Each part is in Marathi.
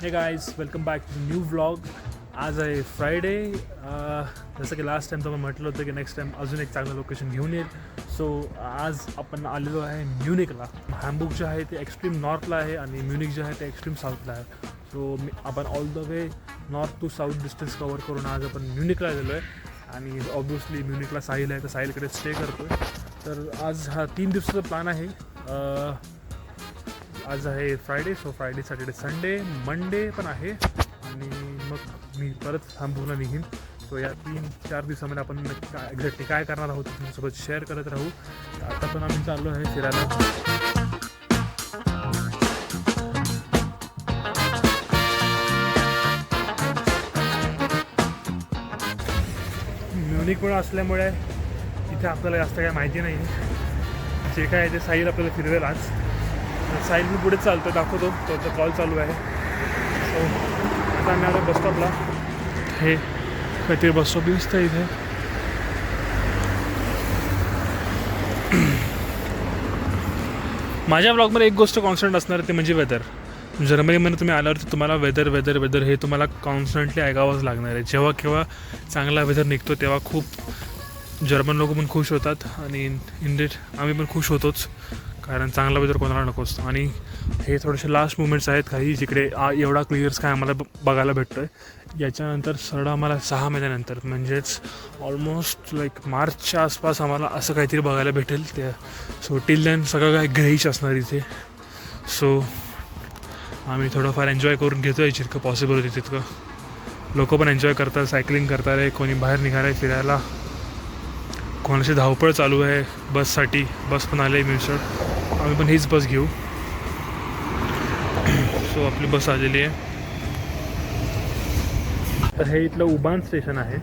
हे guys welcome back to new vlog. आज आहे फ्रायडे. जसं की लास्ट टाइम तुम्हाला म्हटलं होतं की नेक्स्ट टाइम अजून एक चांगलं लोकेशन घेऊन येईल. सो आज आपण आलेलो आहे म्युनिकला. हॅम्बुर्ग जे आहे ते एक्स्ट्रीम नॉर्थला आहे आणि म्युनिक जे आहे ते एक्स्ट्रीम साऊथला आहे. सो आपण all the way north to south distance cover करून आज आपण म्युनिकला आलेलो आहे. आणि ऑब्वियसली म्युनिकला साहिल आहे तर साहिलकडे स्टे करतो आहे. तर आज हा 3 दिवसाचा प्लॅन आहे. आज आहे Friday, so Friday Saturday Sunday Monday पण आहे आणि मग मी परत हॅम्बुर्गला निघीन. सो या 3-4 दिवसामध्ये आपण एक्झॅक्टली काय करणार आहोत तुमच्यासोबत शेअर करत राहू. आता पण आम्ही चाललो आहे फिरायला. म्युनिकमुळे असल्यामुळे इथे आपल्याला जास्त काय माहिती नाही. जे काय आहे ते साहिल आपल्याला फिरवेल आज. साहिल मी पुढे चालतो, दाखवतो तो कॉल चालू आहे. सो आता आम्ही आलो बसस्टॉपला. हे काहीतरी बसस्टॉप दिसतं इथे. माझ्या ब्लॉगमध्ये एक गोष्ट कॉन्स्टंट असणार ते म्हणजे वेदर. जर्मनीमध्ये तुम्ही आल्यावरती तुम्हाला वेदर हे तुम्हाला कॉन्स्टंटली ऐकावंच लागणार आहे. जेव्हा केव्हा चांगला वेदर निघतो तेव्हा खूप जर्मन लोक पण खुश होतात आणि इंडियन आम्ही पण खुश होतोच, कारण चांगला वेदर कोणाला नको असतो. आणि हे थोडेसे लास्ट मुमेंट्स आहेत काही जिकडे एवढा क्लिअर स्काय आम्हाला बघायला भेटतो आहे. याच्यानंतर सरळ आम्हाला 6 महिन्यानंतर म्हणजेच ऑलमोस्ट लाईक मार्चच्या आसपास आम्हाला असं काहीतरी बघायला भेटेल. त्या सो टिल देन सगळं काय ग्रहीच असणार इथे. सो आम्ही थोडंफार एन्जॉय करून घेतो आहे जितकं पॉसिबल होते तितकं. लोक पण एन्जॉय करतात, सायकलिंग करतात आहे, कोणी बाहेर निघालं आहे फिरायला, कोणाची धावपळ चालू आहे बससाठी. बस पण आले आहे मिसळ, आम्ही पण हीच बस घेऊ. सो आपली बस आलेली आहे. तर हे इथलं उबान स्टेशन आहे.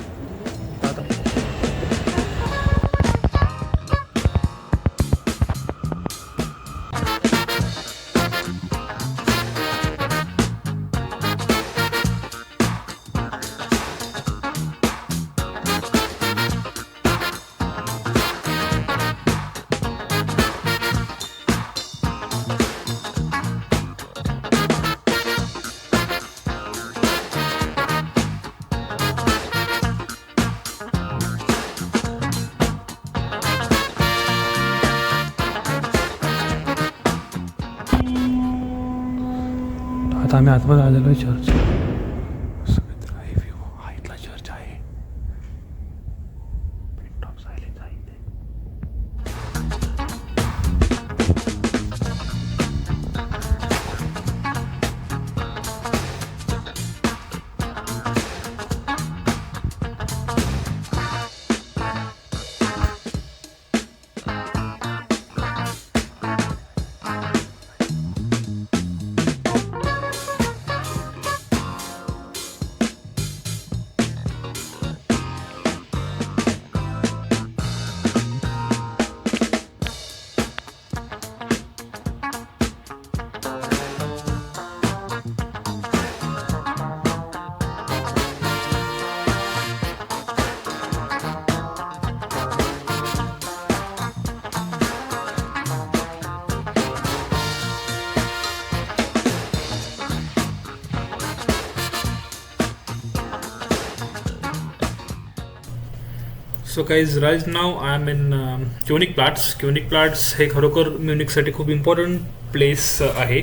आता आम्ही आतमध्ये आलेलो आहे चर्च. हा इथला चर्च आहे. प्रिंट ऑफ सायलेन्स आहे इथे. So guys right now I am in Königsplatz. Königsplatz हे खरोखर म्युनिकसाठी खूप इम्पॉर्टंट प्लेस आहे.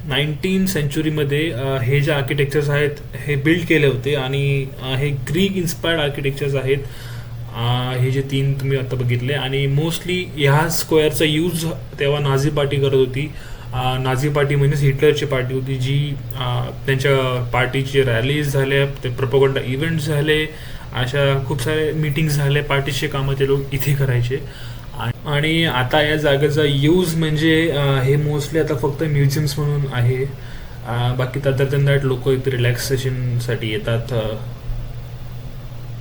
19th सेंचुरीमध्ये हे जे आर्किटेक्चर्स आहेत हे बिल्ड केले होते आणि हे ग्रीक इन्स्पायर्ड आर्किटेक्चर्स आहेत. हे जे 3 तुम्ही आता बघितले आणि मोस्टली ह्या स्क्वेअरचा यूज तेव्हा नाझी पार्टी करत होती. नाझी पार्टी म्हणजेच हिटलरची पार्टी होती जी त्यांच्या पार्टीचे रॅलीज झाले, ते प्रोपगंडा इव्हेंट्स झाले, अशा खूप सारे मीटिंग्स झाले, पार्टीचे कामं ते लोक इथे करायचे. आणि आता या जागेचा यूज म्हणजे हे मोस्टली आता फक्त म्युझियम्स म्हणून आहे. बाकी अदर दॅन दॅट लोक इथे रिलॅक्सेशनसाठी येतात,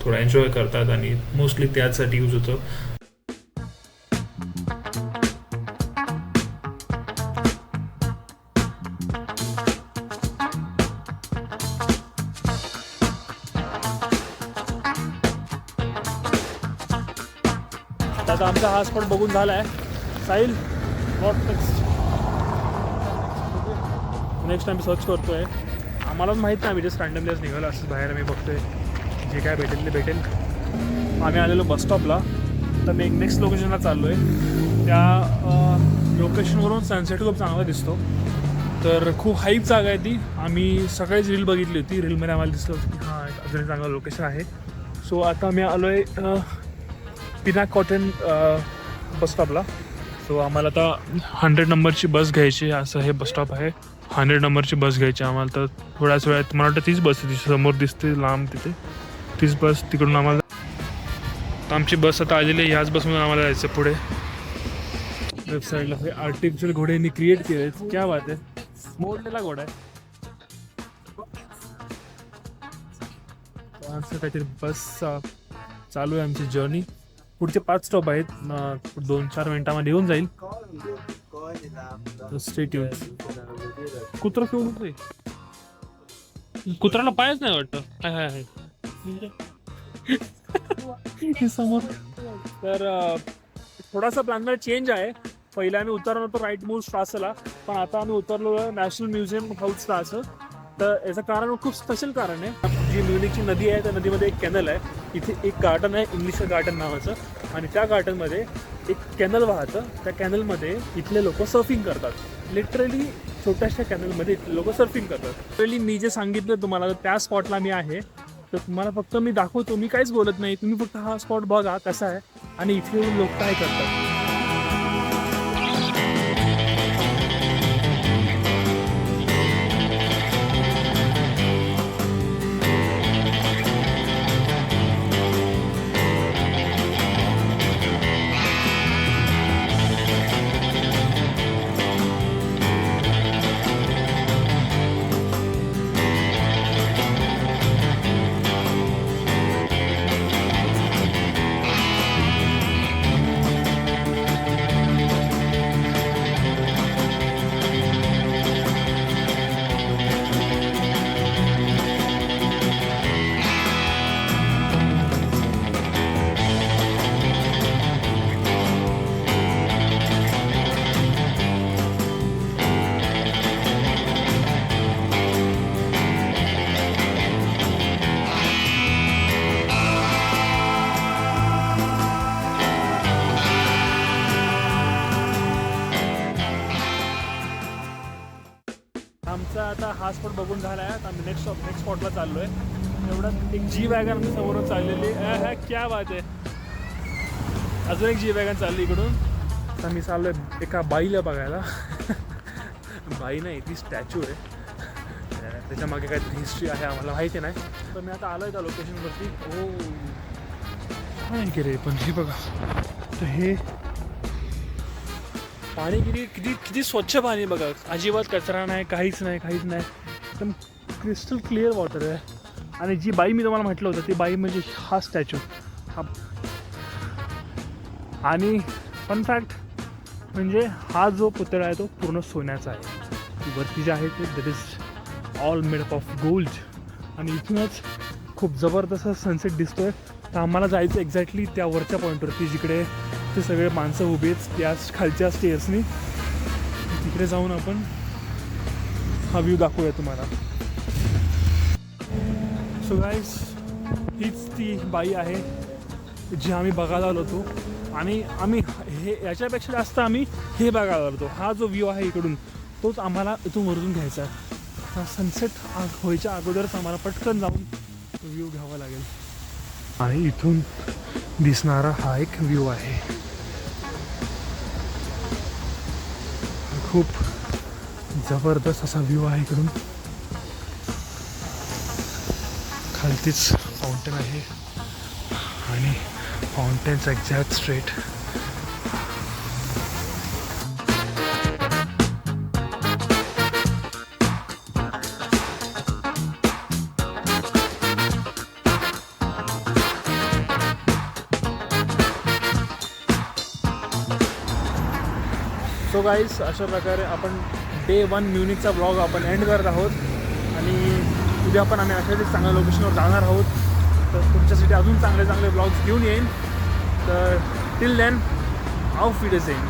थोडा एन्जॉय करतात आणि मोस्टली त्यासाठी यूज होतं. आता आमचा हा स्पॉट बघून झाला आहे. Sahil what next? नेक्स्ट आम्ही सर्च करतो आहे. आम्हाला माहीत नाही, आम्ही जस्ट रँडमलीच निघालो असंच बाहेर. आम्ही बघतो आहे जे काय भेटेल ते भेटेल. आम्ही आलेलो बसस्टॉपला. तर मी एक नेक्स्ट लोकेशनला चाललो आहे. त्या लोकेशनवरून सनसेट खूप चांगला दिसतो. तर खूप हाईप जागा आहे ती. आम्ही सकाळीच रील बघितली होती. रीलमध्ये आम्हाला दिसलं होतं की हां एक अजून चांगलं लोकेशन आहे. सो आता मी आलो आहे पिनाक कॉटन बसस्टॉपला. सो आम्हाला आता 100 नंबरची बस घ्यायची. असं हे बसस्टॉप आहे. 100 नंबरची बस घ्यायची आम्हाला. तर थोड्याच वेळात मला वाटतं तीच बस आहे, समोर दिसते लांब तिथे, तीच बस. तिकडून आम्हाला आमची बस आता आलेली आहे. ह्याच बसमधून आम्हाला जायचं पुढे. वेबसाईटला हे आर्टिफिशियल घोड्यांनी क्रिएट केले आहेत. क्या बात आहे. मोडलेला घोडा आहे. असं काहीतरी बस चालू आहे आमची जर्नी. पुढचे 5 स्टॉप आहेत. 2-4 मिनिटामध्ये येऊन जाईल. Stay tune. कुत्रा घेऊन होतोय. कुत्र्याला पायच नाही वाटतं. काय आहे समोर. तर थोडासा प्लॅनमध्ये चेंज आहे. पहिला आम्ही उतरलो होतो राईट मूव्ह स्ट्रासला, पण आता आम्ही उतरलो नॅशनल म्युझियम हाऊस स्ट्रास. तर याचं कारण खूप स्पेशल कारण आहे. जी म्युनिकची नदी आहे त्या नदीमध्ये एक कॅनल आहे. इथे एक गार्डन आहे इंग्लिश गार्डन नावाचं, आणि त्या गार्डनमध्ये एक कॅनल वाहतं. त्या कॅनलमध्ये इथले लोक सर्फिंग करतात. लिटरली छोट्याशा कॅनलमध्ये इथले लोक सर्फिंग करतात. लिटरली मी जे सांगितलं तुम्हाला त्या स्पॉटला मी आहे. तर तुम्हाला फक्त मी दाखवतो, मी काहीच बोलत नाही. तुम्ही फक्त हा स्पॉट बघा कसा आहे आणि इथे येऊन लोक काय करतात. आमचा आता हा स्पॉट बघून झाला आहे. आम्ही नेक्स्ट स्पॉटला चाललो आहे. एवढ्यात एक जी वॅगन आमच्या समोरून चाललेली आहे. क्या बात आहे. अजून एक जी वॅगन चालली इकडून. आता मी चाललो आहे एका बाईला बघायला. बाई नाही, ती स्टॅच्यू आहे. त्याच्यामागे काहीतरी हिस्ट्री आहे, आम्हाला माहिती नाही. तर मी आता आलो आहे त्या लोकेशनवरती. ओ नाही की रे, पण हे बघा. तर हे पाणी किती स्वच्छ पाणी बघा. अजिबात कचरा नाही, काहीच नाही. एकदम क्रिस्टल क्लिअर वॉटर आहे. आणि जी बाई मी तुम्हाला म्हटलं होतं ती बाई म्हणजे हा स्टॅच्यू. हा आणि फन फॅक्ट म्हणजे हा जो पुतळा आहे तो पूर्ण सोन्याचा आहे. वरती जे आहे ते that is all made up of gold. आणि इथूनच खूप जबरदस्त सनसेट दिसतोय. तर आम्हाला जायचं एक्झॅक्टली त्या वरच्या पॉईंटवरती जिकडे ते सगळे माणसं उभी आहेत त्या खालच्या स्टेअर्सनी. तिकडे जाऊन आपण हा व्ह्यू दाखवूया तुम्हाला. सो गाईज, हीच ती बाई आहे जी आम्ही बघायला आलो होतो. आणि आम्ही हे याच्यापेक्षा जास्त आम्ही हे बघायला आलो होतो. हा जो व्ह्यू आहे इकडून तोच आम्हाला इथून वरून घ्यायचा आहे. सनसेट व्हायच्या अगोदरच आम्हाला पटकन जाऊन व्ह्यू घ्यावा लागेल. आणि इथून दिसणारा हा एक व्ह्यू आहे. खूप जबरदस्त असा व्ह्यू आहे इकडून. खालतीच फाउंटेन आहे आणि फाउंटेनचा एक्झॅक्ट स्ट्रेट सो गाईज, अशा प्रकारे आपण डे 1 म्युनिकचा ब्लॉग आपण एंड करत आहोत. आणि उद्या पण आम्ही अशाच चांगल्या लोकेशनवर जाणार आहोत. तर तुमच्यासाठी अजून चांगले ब्लॉग्स घेऊन येईन. तर टिल देन, auf Wiedersehen.